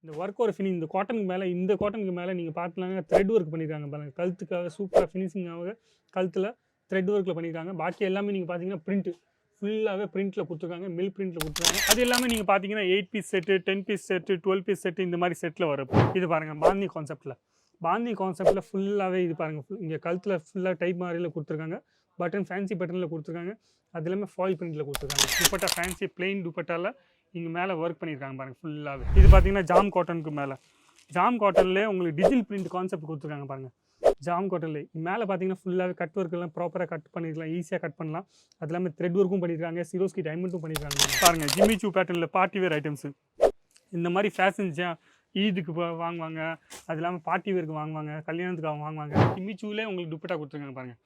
இந்த ஒர்க் ஒரு இந்த காட்டனுக்கு மேலே நீங்கள் பார்த்தீங்கன்னா த்ரெட் ஒர்க் பண்ணியிருக்காங்க பாருங்க. கழுத்துக்காக சூப்பராக ஃபினிஷிங்காக கழுத்தில் த்ரெட் ஒர்க்கில் பண்ணியிருக்காங்க. பாக்கி எல்லாமே நீங்கள் பார்த்தீங்கன்னா பிரிண்ட்டு ஃபுல்லாகவே பிரிண்ட்டில் கொடுத்துருக்காங்க. மில் பிரிண்ட்டில் கொடுத்துருக்காங்க. அது எல்லாமே நீங்கள் பார்த்தீங்கன்னா 8 piece set, 10 piece set, 12 piece set இந்த மாதிரி செட்டில் வரும். இது பாருங்கள் பாந்தி கான்செப்ட்டில் ஃபுல்லாகவே இது பாருங்கள். இங்கே கழுத்தில் ஃபுல்லாக டைப் மாதிரியில் கொடுத்துருக்காங்க. பட்டன் ஃபேன்சி பட்டனில் கொடுத்துருக்காங்க. அது எல்லாமே ஃபாயில் பிரிண்ட்டில் கொடுத்துருக்காங்க. துப்பட்டா ஃபேன்சி பிளெயின் துப்பட்டாவில் இங்கே மேலே ஒர்க் பண்ணியிருக்காங்க பாருங்கள் ஃபுல்லாகவே. இது பார்த்தீங்கன்னா ஜாம் காட்டனுக்கு மேலே ஜாம் காட்டன்லேயே உங்களுக்கு டிஜிட்டல் பிரிண்ட் கான்செப்ட் கொடுத்துருக்காங்க பாருங்கள். ஜாம் காட்டன்லேயே மேலே பார்த்தீங்கன்னா ஃபுல்லாகவே கட் ஒர்க்கெல்லாம் ப்ராப்பராக கட் பண்ணிக்கலாம், ஈஸியாக கட் பண்ணலாம். அது எல்லாமே த்ரெட் ஒர்க்கும் பண்ணியிருக்காங்க, சிரோஸ்கி டைமண்டும் பண்ணியிருக்காங்க பாருங்கள். ஜிம்மி சூ பேட்டர்னில் பார்ட்டி வேர் ஐட்டம்ஸு இந்த மாதிரி ஃபேஷன் ஈதுக்கு வாங்குவாங்க, அது இல்லாமல் பார்ட்டி வேருக்கு வாங்குவாங்க, கல்யாணத்துக்கு வாங்குவாங்க. ஜிம்மி சூலே உங்களுக்கு துப்பட்டா கொடுத்துருக்காங்க பாருங்கள்.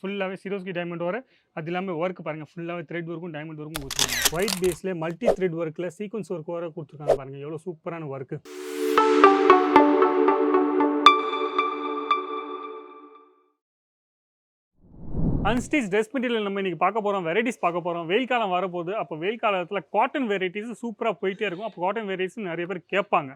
ஃபுல்லாகவே சிரோஸ்கி டைமண்ட் வர, அது இல்லாமல் ஒர்க் பாருங்கள் ஃபுல்லாகவே த்ரெட் ஒர்க்கும் டைமண்ட் ஒர்க்கும் கொடுத்துருக்காங்க. ஒயிட் பேஸில் மல்டி த்ரெட் ஒர்க்கில் சீக்வன்ஸ் ஒர்க் வர கொடுத்துருக்காங்க பாருங்கள். எவ்வளோ சூப்பரான ஒர்க்கு. அன்ஸ்டிச் ட்ரெஸ் மெட்டீரியல் நம்ம இன்றைக்கி பார்க்க போகிறோம், வெரைட்டிஸ் பார்க்க போகிறோம். வெயில் காலம் வரப்போகுது. அப்போ வெயில் காலத்தில் காட்டன் வெரைட்டிஸ் சூப்பராக போயிட்டே இருக்கும். அப்போ காட்டன் வெரைட்டிஸ் நிறைய பேர் கேட்பாங்க.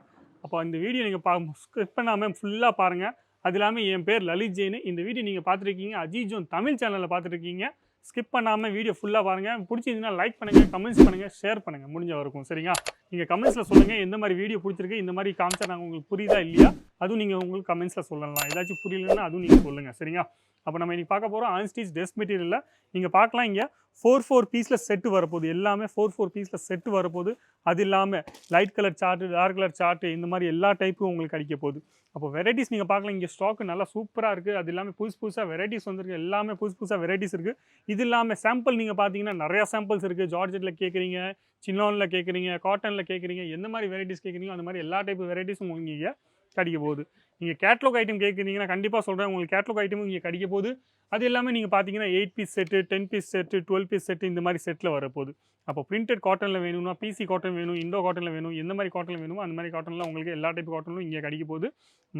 அப்போ இந்த வீடியோ நீங்கள் ஸ்கிப் பண்ணாமல் ஃபுல்லாக பாருங்கள். அது இல்லாமல் என் பேர் லலித் ஜெயின். இந்த வீடியோ நீங்கள் பார்த்துருக்கீங்க அஜித் ஜோன் தமிழ் சேனலில் பார்த்துருக்கீங்க. ஸ்கிப் பண்ணாமல் வீடியோ ஃபுல்லாக பாருங்கள். பிடிச்சிருந்தீங்கன்னா லைக் பண்ணுங்கள், கமெண்ட்ஸ் பண்ணுங்கள், ஷேர் பண்ணுங்கள் முடிஞ்ச வரைக்கும். சரிங்களா? நீங்கள் கமெண்ட்ஸில் சொல்லுங்கள் எந்த மாதிரி வீடியோ பிடிச்சிருக்கு, இந்த மாதிரி காமிச்சா நாங்கள் உங்களுக்கு புரியுதா இல்லையா, அதுவும் நீங்கள் உங்களுக்கு கமெண்ட்ஸில் சொல்லலாம். ஏதாச்சும் புரியலன்னா அதுவும் நீங்கள் சொல்லுங்கள். சரிங்களா? அப்போ நம்ம இன்றைக்கி பார்க்க போகிறோம் அன்ஸ்டிச் ட்ரெஸ் மெட்டீரியலில். நீங்கள் பார்க்கலாம் இங்கே 4 பீஸில் செட்டு வரப்போகுது. எல்லாமே 4 பீஸில் செட்டு வரப்போகுது. அது இல்லாமல் light colour chart, dark colour chart, இந்த மாதிரி எல்லா டைப்பும் உங்களுக்கு கிடைக்க போகுது. அப்போ வெரைட்டிஸ் நீங்கள் பார்க்கலாம். இங்கே ஸ்டாக்கு நல்லா சூப்பராக இருக்குது. அது இல்லாமல் புதுசாக வெரைட்டிஸ் வந்துருக்கு. எல்லாமே புதுசாக வெரைட்டிஸ் இருக்குது. இது இல்லாமல் சாம்பிள் நீங்கள் பார்த்தீங்கன்னா நிறையா சாம்பிள்ஸ் இருக்குது. ஜார்ஜெட்டில் கேட்குறீங்க, சின்னோனில் கேட்குறீங்க, காட்டனில் கேட்குறீங்க, எந்த மாதிரி வெரைட்டிஸ் கேட்குறீங்களோ அந்த மாதிரி எல்லா டைப்பு வெரைட்டிஸும் உங்களுக்கு இங்கே கிடைக்க போகுது. நீங்கள் கேட்லாக் ஐட்டம் கேட்குறீங்கன்னா கண்டிப்பாக சொல்கிறேன், உங்களுக்கு கேட்லாக் ஐட்டமும் இங்கே கிடைக்க போகுது. அது எல்லாமே நீங்கள் பார்த்தீங்கன்னா 8 piece set, 10 piece set, 12 piece set இந்த மாதிரி செட்டில் வரப்போகுது. அப்போ பிரிண்டட் காட்டனில் வேணும்னா பிசி காட்டன் வேணும், இண்டோ காட்டனில் வேணும், எந்த மாதிரி காட்டனில் வேணுமோ அந்த மாதிரி காட்டனில் உங்களுக்கு எல்லா டைப் காட்டனும் இங்கே கிடைக்க போகுது.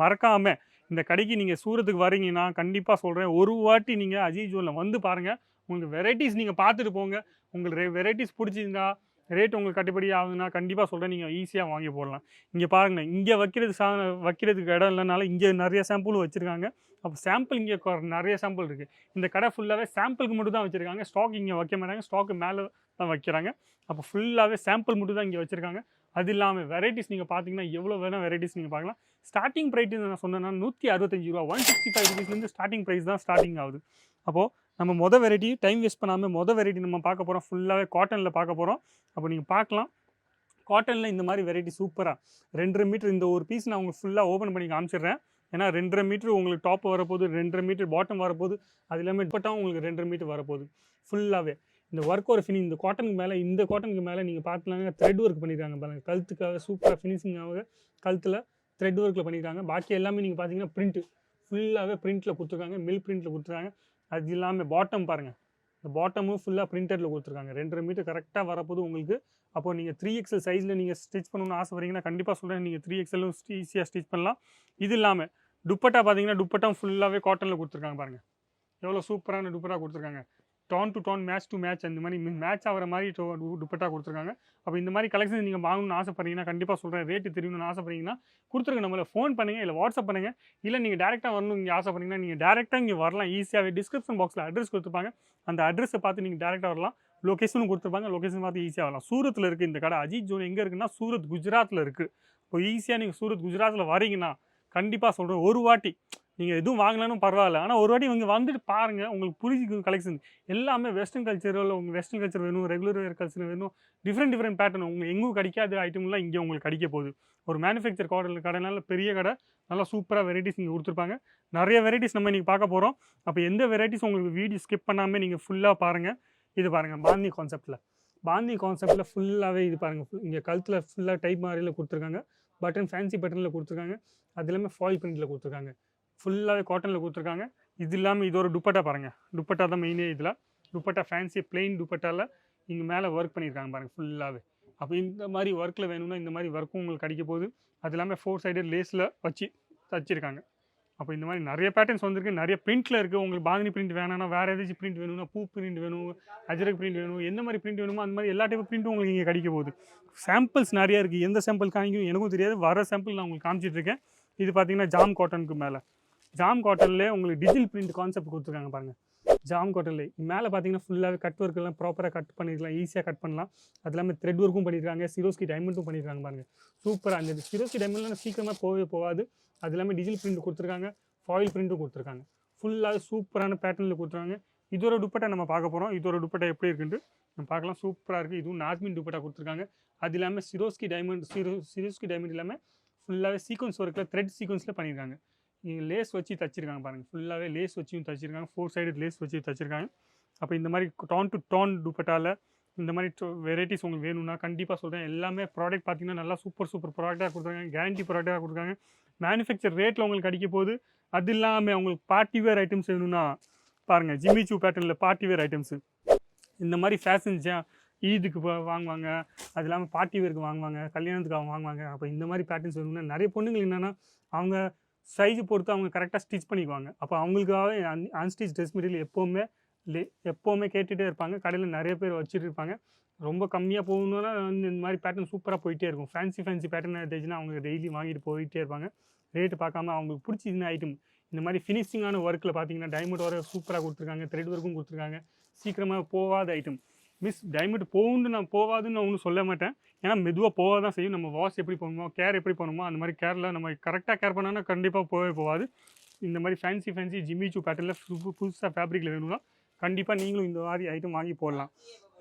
மறக்காமல் இந்த கடைக்கு நீங்கள் சூரத்துக்கு வரீங்கன்னா கண்டிப்பாக சொல்கிறேன், ஒரு வாட்டி நீங்கள் அஜித் ஜோனில் வந்து பாருங்கள். உங்களுக்கு வெரைட்டிஸ் நீங்கள் பார்த்துட்டு போங்க. உங்களுக்கு வெரைட்டிஸ் பிடிச்சிருந்தா, ரேட் உங்களுக்கு கட்டுப்படி ஆகுதுன்னா கண்டிப்பாக சொல்கிறேன், நீங்கள் ஈஸியாக வாங்கி போடலாம். இங்கே பாருங்கள், இங்கே வைக்கிறதுக்கு இடம் இல்லைனால இங்கே நிறைய சாம்பிளும் வச்சுருக்காங்க. அப்போ சாம்பிள் இங்கே நிறைய சாம்பிள் இருக்குது. இந்த கடை ஃபுல்லாகவே சாம்பிளுக்கு மட்டும் தான் வச்சுருக்காங்க. ஸ்டாக் இங்கே வைக்க மாட்டாங்க, ஸ்டாக்கு மேலே தான் வைக்கிறாங்க. அப்போ ஃபுல்லாகவே சாம்பிள் மட்டும் தான் இங்கே வச்சுருக்காங்க. அது இல்லாமல் வெரைட்டிஸ் நீங்கள் பார்த்தீங்கன்னா எவ்வளோ வேணும் வெரைட்டிஸ் நீங்கள் பார்க்கலாம். ஸ்டார்டிங் ப்ரைஸ் நான் சொன்னேன்னா 165 ரூபா, 165 ருபீஸ்லேருந்து ஸ்டார்டிங் ப்ரைஸ் தான் ஸ்டார்டிங் ஆகுது. அப்போது நம்ம வெரைட்டி டைம் வேஸ்ட் பண்ணாமல் வெரைட்டி நம்ம பார்க்க போகிறோம். ஃபுல்லாகவே காட்டனில் பார்க்க போகிறோம். அப்போ நீங்கள் பார்க்கலாம், காட்டனில் இந்த மாதிரி வெரைட்டி சூப்பராக 2.5 மீட்டர் இந்த ஒரு பீஸ் நான் உங்களுக்கு ஃபுல்லாக ஓப்பன் பண்ணி காமிச்சிடுறேன். ஏன்னா 2.5 மீட்டர் உங்களுக்கு டாப் வரப்போகுது, 2.5 மீட்டர் பாட்டம் வரப்போகுது, அது எல்லாமே பட்டாவும் உங்களுக்கு 2.5 மீட்டர் வரப்போகுது. ஃபுல்லாகவே இந்த ஒர்க் ஒரு இந்த காட்டனுக்கு மேலே நீங்கள் பார்த்தீங்கன்னா த்ரெட் ஒர்க் பண்ணியிருக்காங்க பாருங்கள். கழுத்துக்காக சூப்பராக ஃபினிஷிங்காக கழுத்தில் த்ரெட் ஒர்க்கில் பண்ணியிருக்காங்க. பாக்கி எல்லாமே நீங்கள் பார்த்தீங்கன்னா பிரிண்ட்டு ஃபுல்லாகவே பிரிண்ட்டில் கொடுத்துருக்காங்க, மில் பிரிண்ட்டில் கொடுத்துருக்காங்க. அது இல்லாமல் பாட்டம் பாருங்கள், இந்த பாட்டமும் ஃபுல்லாக பிரிண்டடில் கொடுத்துருக்காங்க. 2.5 மீட்டர் கரெக்டாக வரப்போது உங்களுக்கு. அப்போது நீங்கள் 3XL சைஸில் நீங்கள் ஸ்டிச் பண்ணணும்னு ஆசைப்படுறீங்கன்னா கண்டிப்பாக சொல்கிறேன், நீங்கள் 3XLலும் ஈஸியாக ஸ்டிச் பண்ணலாம். இது இல்லாமல் துப்பட்டா பார்த்தீங்கன்னா துப்பட்டம் ஃபுல்லாகவே காட்டனில் கொடுத்துருக்காங்க பாருங்கள். எவ்வளோ சூப்பரான துப்பட்டா கொடுத்துருக்காங்க. Tone to tone, match to match, அந்த மாதிரி மேட்ச் ஆகிற மாதிரி துப்பட்டா கொடுத்துருக்காங்க. அப்போ இந்த மாதிரி கலெக்ஷன் நீங்கள் வாங்கணும்னு ஆசைப்படுறீங்கன்னா கண்டிப்பாக சொல்கிறேன், ரேட்டு தெரியணும்னு ஆசைப்படுறீங்கன்னா கொடுத்துருங்க, நம்மளை ஃபோன் பண்ணுங்கள், இல்லை வாட்ஸ்அப் பண்ணுங்கள். இல்லை நீங்கள் டேரெக்டாக வரணும் இங்கே ஆசைப்படுறீங்கன்னா நீங்கள் டேரெக்டாக இங்கே வரலாம். ஈஸியாகவே டிஸ்கிரிப்ஷன் பாக்ஸில் அட்ரஸ் கொடுத்துருப்பாங்க. அந்த அட்ரஸை பார்த்து நீங்கள் டேரெக்டாக வரலாம். லொக்கேஷனும் கொடுத்துருப்பாங்க, லொக்கேஷன் பார்த்து ஈஸியாக வரலாம். சூரத்தில் இருக்குது இந்த கடை. அஜித் ஜோன் எங்கே இருக்குன்னா சூரத், குஜராத்தில் இருக்குது. இப்போ ஈஸியாக நீங்கள் சூரத், குஜராத்தில் வரீங்கன்னா கண்டிப்பாக சொல்கிறேன், ஒரு வாட்டி நீங்கள் எதுவும் வாங்கலான்னு பரவாயில்ல, ஆனால் ஒரு வாட்டி இங்கே வந்துட்டு பாருங்கள், உங்களுக்கு புரிஞ்சுக்கும். கலெக்ஷன் எல்லாமே வெஸ்டர்ன் கல்ச்சரில், உங்களுக்கு வெஸ்டர்ன் கல்ச்சர் வேணும், ரெகுலர் வேர் கல்ச்சர் வேணும், டிஃப்ரெண்ட் பேட்டர்ன் உங்களுக்கு எங்கும் கிடைக்காத ஐட்டம்லாம் இங்கே உங்களுக்கு கிடைக்க போகுது. ஒரு மேனுஃபேக்சர் கடைனால பெரிய கடை, நல்லா சூப்பராக வெரைட்டிஸ் இங்கே கொடுத்துருப்பாங்க. நிறைய வெரைட்டிஸ் நம்ம இன்றைக்கி பார்க்க போகிறோம். அப்போ எந்த வெரைட்டிஸ் உங்களுக்கு வீடியோ ஸ்கிப் பண்ணாமல் நீங்கள் ஃபுல்லாக பாருங்கள். இது பாருங்கள், பாந்தி கான்செப்ட்டில் ஃபுல்லாகவே இது பாருங்கள். இங்கே கழுத்தில் ஃபுல்லாக டைப் மாதிரியில் கொடுத்துருக்காங்க. பட்டன் ஃபேன்சி பட்டனில் கொடுத்துருக்காங்க. அது எல்லாமே ஃபாயில் பிரிண்டில் கொடுத்துருக்காங்க. ஃபுல்லாகவே காட்டனில் கொடுத்துருக்காங்க. இது இல்லாமல் இது ஒரு துப்பட்டா பாருங்கள். துப்பட்டா தான் மெயினே. இதில் துப்பட்டா ஃபேன்சி பிளெயின் துப்பட்டாவில் இங்கே மேலே ஒர்க் பண்ணியிருக்காங்க பாருங்கள் ஃபுல்லாகவே. அப்போ இந்த மாதிரி ஒர்க்கில் வேணும்னா இந்த மாதிரி ஒர்க்கும் உங்களுக்கு கிடைக்க போகுது. அது இல்லாமல் 4 சைடட் லேஸில் வச்சு தச்சிருக்காங்க. அப்போ இந்த மாதிரி நிறைய பேட்டர்ன்ஸ் வந்திருக்கு, நிறைய பிரிண்ட்டில் இருக்குது. உங்களுக்கு பாந்தினி பிரிண்ட் வேணாம்னா வேறு ஏதாச்சும் பிரிண்ட் வேணும்னா பூ பிரிண்ட் வேணும், அஜரக் பிரிண்ட் வேணும், எந்த மாதிரி பிரிண்ட் வேணுமோ அந்த மாதிரி எல்லா டைப் பிரிண்ட்டும் உங்களுக்கு இங்கே கிடைக்க போகுது. சாம்பிள்ஸ் நிறையா இருக்குது. எந்த சாம்பிள் காமிக்கும் எனக்கும் தெரியாது, வர சாம்பிள் நான் உங்களுக்கு காமிச்சிட்ருக்கேன். இது பார்த்தீங்கன்னா ஜாம் காட்டனுக்கு மேலே, ஜாம் காட்டன்லேயே உங்களுக்கு டிஜிட்டல் பிரிண்ட் கான்செப்ட் கொடுத்துருக்காங்க பாருங்கள். ஜாம் காட்டன்லேயே மேலே பார்த்தீங்கன்னா ஃபுல்லாகவே கட் ஒர்க்கெல்லாம் ப்ராப்பராக கட் பண்ணிக்கலாம், ஈஸியாக கட் பண்ணலாம். அது இல்லாமல் த்ரெட் ஒர்க்கும் பண்ணியிருக்காங்க, சிரோஸ்கி டைமண்டும் பண்ணியிருக்காங்க பாருங்கள். சூப்பராக அந்த சிரோஸ்கி டைமண்ட்லாம் சீக்கிரமாக போகவே போகாது. அது இல்லாமல் டிஜிட்டல் பிரிண்ட் கொடுத்துருக்காங்க, ஃபாயில் பிரிண்ட்டும் கொடுத்துருக்காங்க. ஃபுல்லாக சூப்பரான பேட்டர்னில் கொடுத்துருக்காங்க. இதோட துப்பட்டா நம்ம பார்க்க போகிறோம். இதோட துப்பட்டா எப்படி இருக்குன்ட்டு நம்ம பார்க்கலாம். சூப்பராக இருக்குது. இதுவும் நாஸ்மின் துப்பட்டா கொடுத்துருக்காங்க. அது இல்லாமல் சிரோஸ்கி டைமண்ட் இல்லாமல் ஃபுல்லாகவே சீக்வன்ஸ் ஒர்க்கில் த்ரெட் சீக்வன்ஸில் பண்ணியிருக்காங்க. இங்கே லேஸ் வச்சு தச்சிருக்காங்க பாருங்கள். ஃபுல்லாகவே லேஸ் வச்சும் தச்சிருக்காங்க, 4 சைடு லேஸ் வச்சு தச்சிருக்காங்க. அப்போ இந்த மாதிரி டான் டு டான் துப்பட்டாவில் இந்த மாதிரி வெரைட்டிஸ் உங்களுக்கு வேணும்னா கண்டிப்பாக சொல்கிறேன். எல்லாமே ப்ராடக்ட் பார்த்தீங்கன்னா நல்லா சூப்பர் ப்ராடக்டாக கொடுத்துருக்காங்க, கேரண்டி ப்ராடக்டாக கொடுத்துருக்காங்க. மேனுஃபேக்சர் ரேட்டில் உங்களுக்கு கிடைக்க போகுது. அது இல்லாமல் உங்களுக்கு பார்ட்டி வேர் ஐட்டம்ஸ் வேணும்னா பாருங்கள், ஜிம்மி சூ பேட்டர்னில் பார்ட்டி வேர் ஐட்டம்ஸு இந்த மாதிரி ஃபேஷன் ஈதுக்கு வாங்குவாங்க, அது இல்லாமல் பார்ட்டி வேருக்கு வாங்குவாங்க, கல்யாணத்துக்கு அவங்க வாங்குவாங்க. அப்போ இந்த மாதிரி பேட்டர்ன்ஸ் வேணும்னா நிறைய பொண்ணுங்கள் என்னென்னா அவங்க சைஸு பொறுத்து அவங்க கரெக்டாக ஸ்டிச் பண்ணிக்குவாங்க. அப்போ அவங்களுக்காகவே அன்ஸ்டிச் ட்ரெஸ் மெட்டீரியல் எப்போவுமே கேட்டுகிட்டே இருப்பாங்க. கடையில் நிறைய பேர் வச்சுட்டு இருப்பாங்க. ரொம்ப கம்மியாக போகணுன்னா இந்த மாதிரி பேட்டர்ன் சூப்பராக போயிட்டே இருக்கும். ஃபேன்சி பேட்டர்ன் எடுத்துச்சுன்னா அவங்க டெய்லி வாங்கிட்டு போயிட்டே இருப்பாங்க. ரேட்டு பார்க்காம அவங்களுக்கு பிடிச்சிதுன்னா ஐட்டம் இந்த மாதிரி ஃபினிஷிங்கான ஒர்க்கில் பார்த்தீங்கன்னா டைமண்ட் வர சூப்பராக கொடுத்துருக்காங்க, த்ரெட் ஒர்க்கும் கொடுத்துருக்காங்க. சீக்கிரமாக போகாத ஐட்டம். டைமண்ட் போகாதுன்னு நான் ஒன்றும் சொல்ல மாட்டேன். ஏன்னா மெதுவாக போக தான் செய்யும். நம்ம வாஷ் எப்படி பண்ணுமோ, கேர் எப்படி பண்ணுமோ அந்த மாதிரி கேரில் நம்ம கரெக்டாக கேர் பண்ணோன்னா கண்டிப்பாக போகாது. இந்த மாதிரி ஃபேன்சி ஜிம்மி சூ பேட்டர்னில் புதுசாக ஃபேப்ரிக்கில் வேணும்னா கண்டிப்பாக நீங்களும் இந்த மாதிரி ஐட்டம் வாங்கி போடலாம்.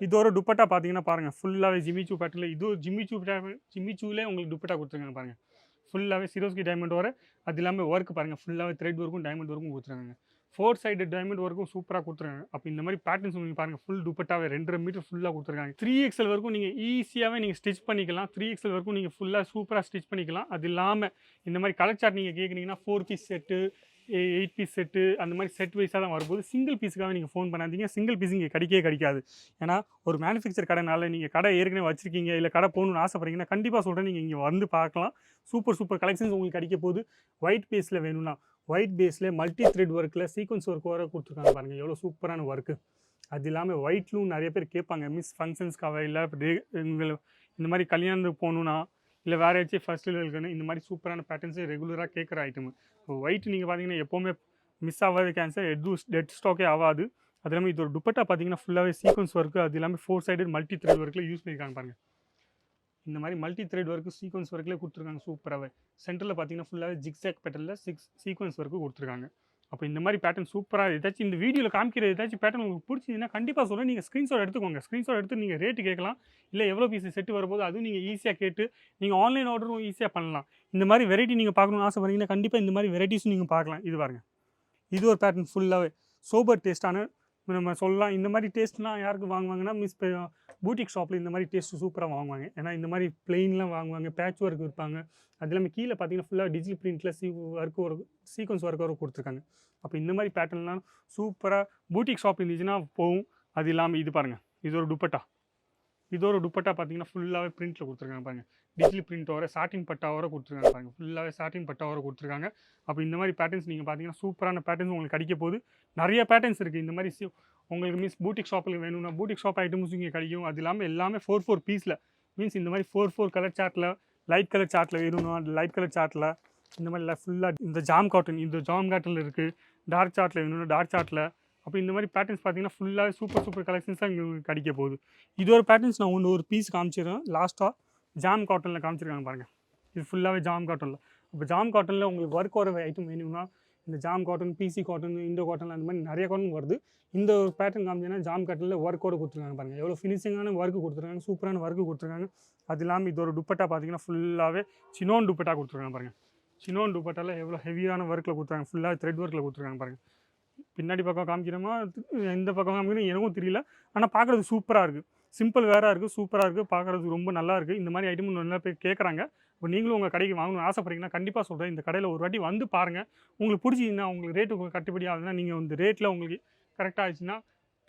இதோட துப்பட்டா பார்த்தீங்கன்னா பாருங்கள், ஃபுல்லாகவே ஜிம்மி சூ பேட்டர்னில் இது ஜிம்மி சூலே உங்களுக்கு துப்பட்டா கொடுத்துருக்காங்க பாருங்கள். ஃபுல்லாகவே சிரோஸ்கி டைமண்ட் வர, அது இல்லாமல் ஒர்க் பாருங்கள், ஃபுல்லாகவே த்ரெட் ஒர்க்கும் டைமண்ட் ஒர்க்கும் கொடுத்துருக்காங்க. 4 சைடு டைமண்ட் ஒர்க்கும் சூப்பராக கொடுத்துருக்காங்க. அப்போ இந்த மாதிரி பேட்டர்ன்ஸ் உங்களுக்கு பாருங்கள், ஃபுல் துப்பட்டாவே 2.5 மீட்டர் ஃபுல்லாக கொடுத்துருக்காங்க. 3XL வரைக்கும் நீங்கள் ஈஸியாகவே நீங்கள் ஸ்டிச் பண்ணிக்கலாம். 3XL வரைக்கும் நீங்கள் ஃபுல்லாக சூப்பராக ஸ்டிச் பண்ணிக்கலாம். அது இல்லாமல் இந்த மாதிரி கலர் சார்ட் நீங்கள் கேட்குறீங்கன்னா 4 பீஸ் செட்டு, 8 பீஸ் செட்டு அந்த மாதிரி செட் வைஸாக தான் வரும்போது சிங்கிள் பீஸுக்காக நீங்கள் ஃபோன் பண்ணாதீங்க. சிங்கிள் பீஸ் இங்கே கிடைக்காது. ஏன்னா ஒரு மேனுஃபேக்சர் கடைனால நீங்கள் கடை ஏற்கனவே வச்சுருக்கீங்க, இல்லை கடை போகணுன்னு ஆசைப்படுறீங்கன்னா கண்டிப்பாக சொல்கிறேன், நீங்கள் இங்கே வந்து பார்க்கலாம். சூப்பர் கலெக்ஷன்ஸ் உங்களுக்கு கிடைக்க போகுது. ஒயிட் பேஸில் வேணும்னா ஒயிட் பேஸில் மல்டி த்ரெட் ஒர்க்கில் சீக்வன்ஸ் ஒர்க் வர கொடுத்துருக்காங்க பாருங்கள், எவ்வளோ சூப்பரான ஒர்க்கு. அது இல்லாமல் ஒயிட்லும் நிறைய பேர் கேட்பாங்க, ஃபங்க்ஷன்ஸ்க்காக இல்லை இந்த மாதிரி கல்யாணத்துக்கு போகணுன்னா இல்லை வேறு ஏதாச்சும் ஃபஸ்ட்டில் இருக்குன்னு இந்த மாதிரி சூப்பரான பேட்டர்ன்ஸு ரெகுலராக கேட்குற ஐட்டமு. இப்போ ஒயிட் நீங்கள் பார்த்தீங்கன்னா எப்போவுமே மிஸ் ஆகாது, கேன்சர் எதுவும் டெட் ஸ்டாக்கே ஆகாது. அது இல்லாமல் இது ஒரு துப்பட்டா பார்த்தீங்கன்னா ஃபுல்லாகவே சீக்வன்ஸ் ஒர்க்கு, அது இல்லாமல் 4 சைடு மல்டி த்ரெட் ஒர்க்கில் யூஸ் பண்ணியிருக்காங்க பாருங்கள். இந்த மாதிரி மல்டி த்ரெட் ஒர்க்கு சீக்வன்ஸ் ஒர்க்கில் கொடுத்துருக்காங்க சூப்பராகவே. சென்டரில் பார்த்தீங்கன்னா ஃபுல்லாகவே ஜிக்ஸாக் பேட்டர்னில் சீக்வன்ஸ் ஒர்க்கு கொடுத்துருக்காங்க. அப்போ இந்த மாதிரி பேட்டர்ன் சூப்பராக ஏதாச்சும் இந்த வீடியோவில் காமிக்கிற ஏதாச்சும் பேட்டர்ன் உங்களுக்கு பிடிச்சிதுன்னா கண்டிப்பாக சொல்கிறேன், நீங்கள் ஸ்க்ரீன்ஷாட் எடுத்துக்கோங்க. ஸ்க்ரீன்ஷாட் எடுத்து நீங்கள் ரேட்டு கேட்கலாம், இல்லை எவ்வளோ பீஸ் செட்டு வரும்போது அதுவும் நீங்கள் ஈஸியாக கேட்டு நீங்கள் ஆன்லைன் ஆர்டரும் ஈஸியாக பண்ணலாம். இந்த மாதிரி வெரைட்டி நீங்கள் பார்க்கணுன்னு ஆசைப்படுறீங்கன்னா கண்டிப்பாக இந்த மாதிரி வெரைட்டிஸும் நீங்கள் பார்க்கலாம். இது பாருங்க, இது ஒரு பேட்டர்ன் ஃபுல்லாகவே சோபர் டேஸ்ட்டான நம்ம சொல்லலாம். இந்த மாதிரி டேஸ்ட்லாம் யாருக்கு வாங்குவாங்கன்னா பூட்டிக் ஷாப்பில் இந்த மாதிரி டேஸ்ட்டு சூப்பராக வாங்குவாங்க. ஏன்னா இந்த மாதிரி பிளெயின்லாம் வாங்குவாங்க, பேட்ச் ஒர்க் இருப்பாங்க. அது இல்லாமல் கீழே பார்த்தீங்கன்னா ஃபுல்லாக டிஜிட்டல் பிரிண்ட்டில் சீக்வன்ஸ் ஒர்க் வர கொடுத்துருக்காங்க. அப்போ இந்த மாதிரி பேட்டர்ன்லாம் சூப்பராக பூட்டிக் ஷாப் இருந்துச்சுன்னா போகும். அது இல்லாமல் இது பாருங்கள், இது ஒரு துப்பட்டா. இதோட துப்பட்டா பார்த்தீங்கன்னா ஃபுல்லாகவே பிரிண்ட்டில் கொடுத்துருக்காங்க பாருங்கள். டிஜிட்டல் பிரிண்ட் வர சாட்டின் பட்டா வர கொடுத்துருக்காங்க பாருங்கள். ஃபுல்லாகவே சாட்டின் பட்டா வர கொடுத்துருக்காங்க. அப்போ இந்த மாதிரி பேட்டர்ன்ஸ் நீங்கள் பார்த்தீங்கன்னா சூப்பரான பேட்டர்ன்ஸ் உங்களுக்கு கிடைக்க போகுது. நிறைய பேட்டர்ன்ஸ் இருக்குது. இந்த மாதிரி உங்களுக்கு பூட்டிக் ஷாப்பில் வேணும்னா பூட்டிக் ஷாப் ஐட்டம்ஸ் இங்கே கிடைக்கும். அது இல்லாமல் எல்லாமே 4 பீஸில் இந்த மாதிரி 4 கலர் சார்ட்டில், லைட் கலர் சார்ட்டில் வேணும்னா லைட் கலர் சார்ட்டில் இந்த மாதிரி ஃபுல்லாக இந்த ஜாம் காட்டனில் இருக்குது. டார்க் சார்ட்டில் வேணும்னா டார்க் சார்ட்டில். அப்போ இந்த மாதிரி பேட்டர்ன்ஸ் பார்த்தீங்கன்னா ஃபுல்லாக சூப்பர் கலெக்ஷன்ஸாக இங்கே கிடைக்க போகுது. இது ஒரு பேட்டர்ன்ஸ் நான் ஒரு பீஸ் காமிச்சிடுறேன். லாஸ்ட்டாக ஜாம் காட்டனில் காமிச்சிருக்காங்க பாருங்கள். இது ஃபுல்லாகவே ஜாம் காட்டனில். அப்போ ஜாம் காட்டனில் உங்களுக்கு ஒர்க் வர ஐட்டம் வேணும்னா இந்த jam cotton, PC cotton, Indo cotton அந்த மாதிரி நிறைய காட்டன் வருது. இந்த ஒரு பேட்டர்ன் காமிச்சிங்கன்னா ஜாம் காட்டனில் ஒர்க்கோடு கொடுத்துருக்காங்க பாருங்கள். எவ்வளோ ஃபினிஷிங்கான ஒர்க்கு கொடுத்துருக்காங்க, சூப்பரான ஒர்க்கு கொடுத்துருக்காங்க. அது இல்லாமல் இது ஒரு துப்பட்டா பார்த்தீங்கன்னா ஃபுல்லாகவே சினோன் துப்பட்டா கொடுத்துருக்காங்க பாருங்கள். சினோன் துப்பட்டாவில் எவ்வளோ ஹெவியான ஒர்க்கில் கொடுத்துருக்காங்க, ஃபுல்லாக த்ரெட் ஒர்க்கில் கொடுத்துருக்காங்க பாருங்கள். பின்னாடி பக்கம் காமிக்கிறோமா எந்த பக்கம் காமிக்கிறோம் எனக்கும் தெரியல, ஆனால் பார்க்குறது சூப்பராக இருக்குது. சிம்பிள் வேறாக இருக்குது, சூப்பராக இருக்குது, பார்க்குறதுக்கு ரொம்ப நல்லா இருக்குது. இந்த மாதிரி ஐட்டம் நல்லா பேர் கேட்குறாங்க. இப்போ நீங்களும் உங்கள் கடைக்கு வாங்கணும்னு ஆசைப்படுறீங்கன்னா கண்டிப்பாக சொல்கிறேன், இந்த கடையில் ஒரு வாட்டி வந்து பாருங்கள். உங்களுக்கு பிடிச்சிங்கன்னா உங்களுக்கு ரேட்டு கட்டுப்படி ஆகுதுன்னா நீங்கள் இந்த ரேட்டில் உங்களுக்கு கரெக்டாக ஆச்சுன்னா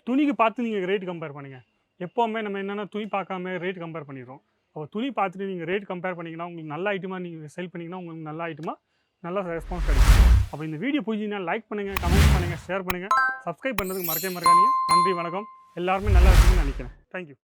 துணிக்கு பார்த்து நீங்கள் ரேட்டு கம்பேர் பண்ணுங்கள். எப்போவுமே நம்ம என்னென்னா துணி பார்க்காம ரேட் கம்பேர் பண்ணிடுறோம். அப்போ துணி பார்த்துட்டு நீங்கள் ரேட் கம்பேர் பண்ணிங்கன்னா உங்களுக்கு நல்ல ஐட்டமாக நீங்கள் செல் பண்ணிங்கன்னா உங்களுக்கு நல்ல ஐட்டமாக நல்ல ரெஸ்பான்ஸ் கிடைக்கும். அப்போ இந்த வீடியோ பிடிச்சிங்கன்னா லைக் பண்ணுங்கள், கமெண்ட் பண்ணுங்கள், ஷேர் பண்ணுங்கள், சப்ஸ்கிரைப் பண்ணுறதுக்கு மறக்காதீங்க. நன்றி, வணக்கம். எல்லாருமே நல்லா இருக்குன்னு நினைக்கிறேன். தேங்க்யூ.